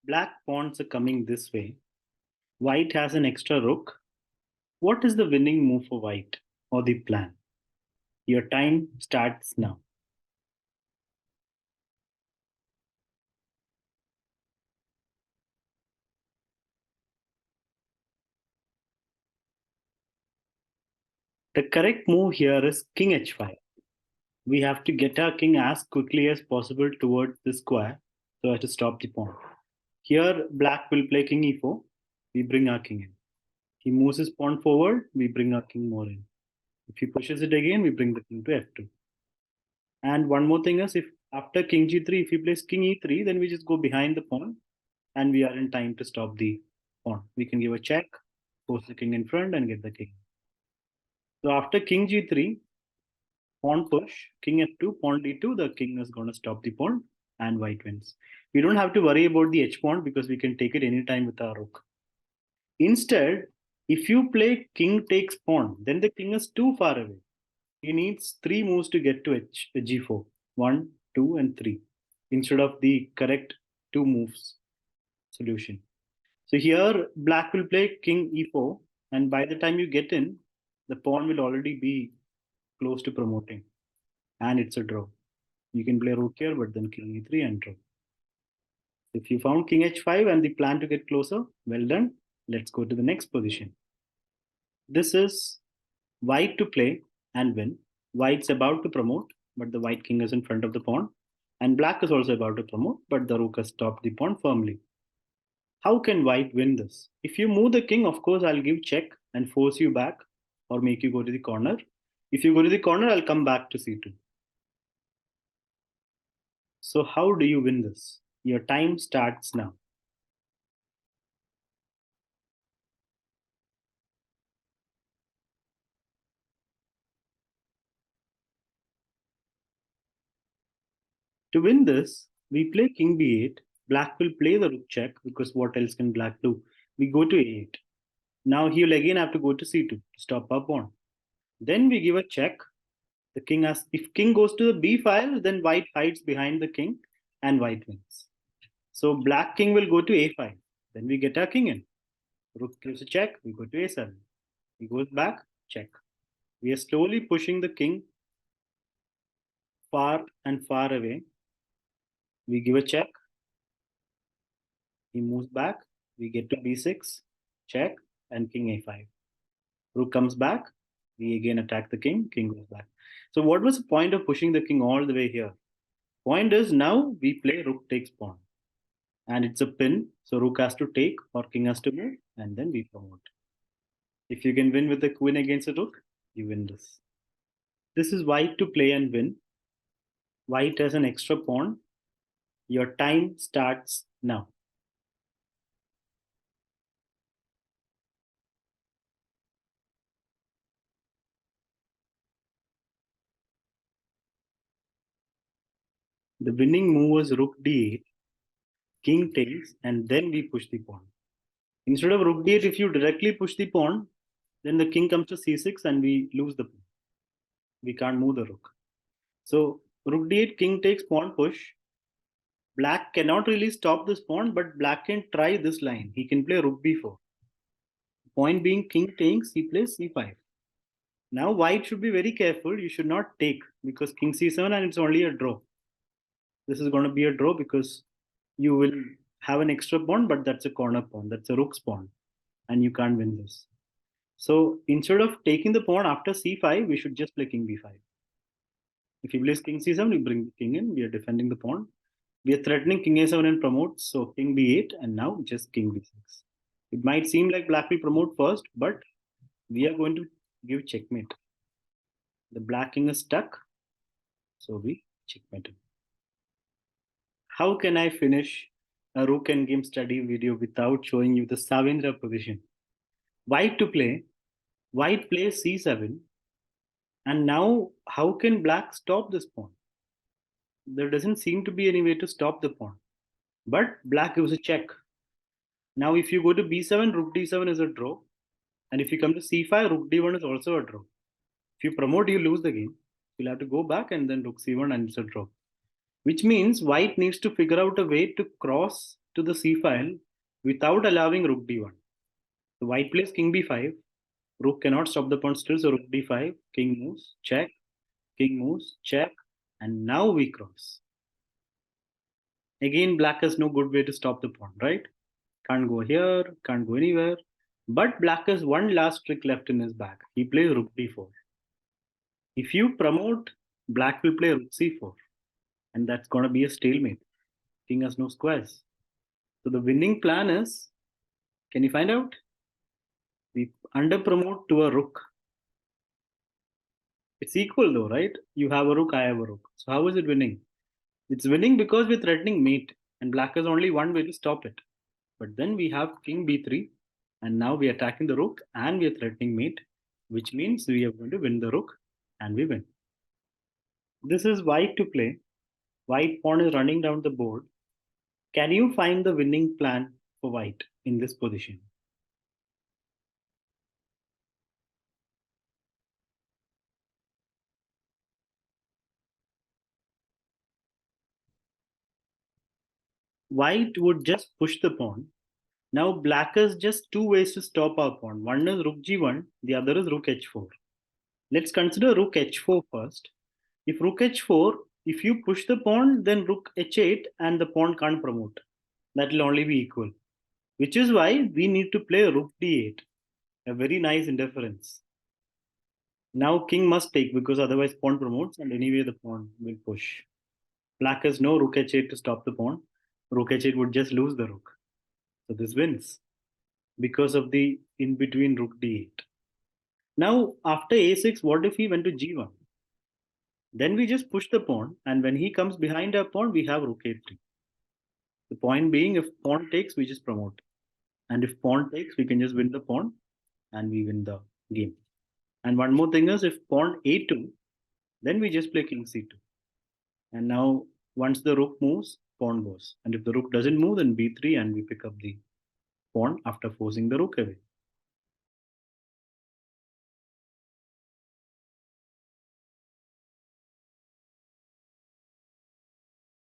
Black pawns are coming this way. White has an extra rook. What is the winning move for white or the plan? Your time starts now. The correct move here is king h5. We have to get our king as quickly as possible towards the square so as to stop the pawn. Here, black will play king e4. We bring our king in. He moves his pawn forward. We bring our king more in. If he pushes it again, we bring the king to f2. And one more thing is, if after king g3, if he plays king e3, then we just go behind the pawn and we are in time to stop the pawn. We can give a check, force the king in front and get the king. So after king g3, pawn push, king f2, pawn d2, the king is going to stop the pawn and white wins. We don't have to worry about the h pawn because we can take it anytime with our rook. Instead, if you play king takes pawn, then the king is too far away. He needs 3 moves to get to g4. 1, 2, and 3 instead of the correct 2 moves solution. So here, black will play king e4, and by the time you get in, the pawn will already be close to promoting, and it's a draw. You can play rook here, but then king e3 and draw. If you found king h5 and the plan to get closer, well done. Let's go to the next position. This is white to play and win. White's about to promote, but the white king is in front of the pawn. And black is also about to promote, but the rook has stopped the pawn firmly. How can white win this? If you move the king, of course, I'll give check and force you back or make you go to the corner. If you go to the corner, I'll come back to c2. So how do you win this? Your time starts now. To win this, we play king b8. Black will play the rook check because what else can black do? We go to a8. Now he will again have to go to c2 to stop our pawn. Then we give a check. The king has, if king goes to the b file, then white hides behind the king and white wins. So black king will go to a5. Then we get our king in. Rook gives a check. We go to a7. He goes back. Check. We are slowly pushing the king far and far away. We give a check. He moves back. We get to b6. Check. And king a5. Rook comes back. We again attack the king. King goes back. So what was the point of pushing the king all the way here? Point is now we play rook takes pawn. And it's a pin. So rook has to take or king has to move. And then we promote. If you can win with the queen against a rook, you win this. This is white to play and win. White has an extra pawn. Your time starts now. The winning move was rook d8, king takes, and then we push the pawn. Instead of rook d8, if you directly push the pawn, then the king comes to c6 and we lose the pawn. We can't move the rook. So rook d8, king takes, pawn push. Black cannot really stop this pawn, but black can try this line. He can play rook b4. Point being, king takes, he plays c5. Now white should be very careful. You should not take because king c7 and it's only a draw. This is going to be a draw because you will have an extra pawn, but that's a corner pawn. That's a rook's pawn. And you can't win this. So instead of taking the pawn after c5, we should just play king b5. If he plays king c7, we bring the king in. We are defending the pawn. We are threatening king a7 and promotes. So king b8 and now just king b6. It might seem like black will promote first, but we are going to give checkmate. The black king is stuck. So we checkmate him. How can I finish a Rook Endgame study video without showing you the Saavedra position? White to play. White plays c7. And now, how can black stop this pawn? There doesn't seem to be any way to stop the pawn. But black gives a check. Now, if you go to b7, rook d7 is a draw. And if you come to c5, rook d1 is also a draw. If you promote, you lose the game. You'll have to go back and then rook c1 and it's a draw. Which means white needs to figure out a way to cross to the c file without allowing rook d1. So white plays king b5. Rook cannot stop the pawn still, so rook d5, king moves, check, king moves, check, and now we cross. Again, black has no good way to stop the pawn, right? Can't go here, can't go anywhere. But black has one last trick left in his bag. He plays rook d4. If you promote, black will play rook c4, and that's going to be a stalemate. King has no squares. So the winning plan is, can you find out? We under promote to a rook. It's equal though, right? You have a rook, I have a rook. So how is it winning? It's winning because we're threatening mate, and black has only one way to stop it. But then we have king b3, and now we are attacking the rook and we are threatening mate, which means we are going to win the rook, and we win. This is white to play. White pawn is running down the board. Can you find the winning plan for white in this position? White would just push the pawn. Now black has just two ways to stop our pawn. One is rook g1, the other is rook h4. Let's consider rook h4 first. If rook h4, if you push the pawn, then rook h8 and the pawn can't promote. That will only be equal. Which is why we need to play rook d8. A very nice interference. Now king must take because otherwise pawn promotes and anyway the pawn will push. Black has no rook h8 to stop the pawn. Rook h8 would just lose the rook. So this wins because of the in between rook d8. Now after a6, what if he went to g1? Then we just push the pawn, and when he comes behind our pawn, we have rook a3. The point being, if pawn takes, we just promote. And if pawn takes, we can just win the pawn and we win the game. And one more thing is, if pawn a2, then we just play king c2. And now, once the rook moves, pawn goes. And if the rook doesn't move, then b3 and we pick up the pawn after forcing the rook away.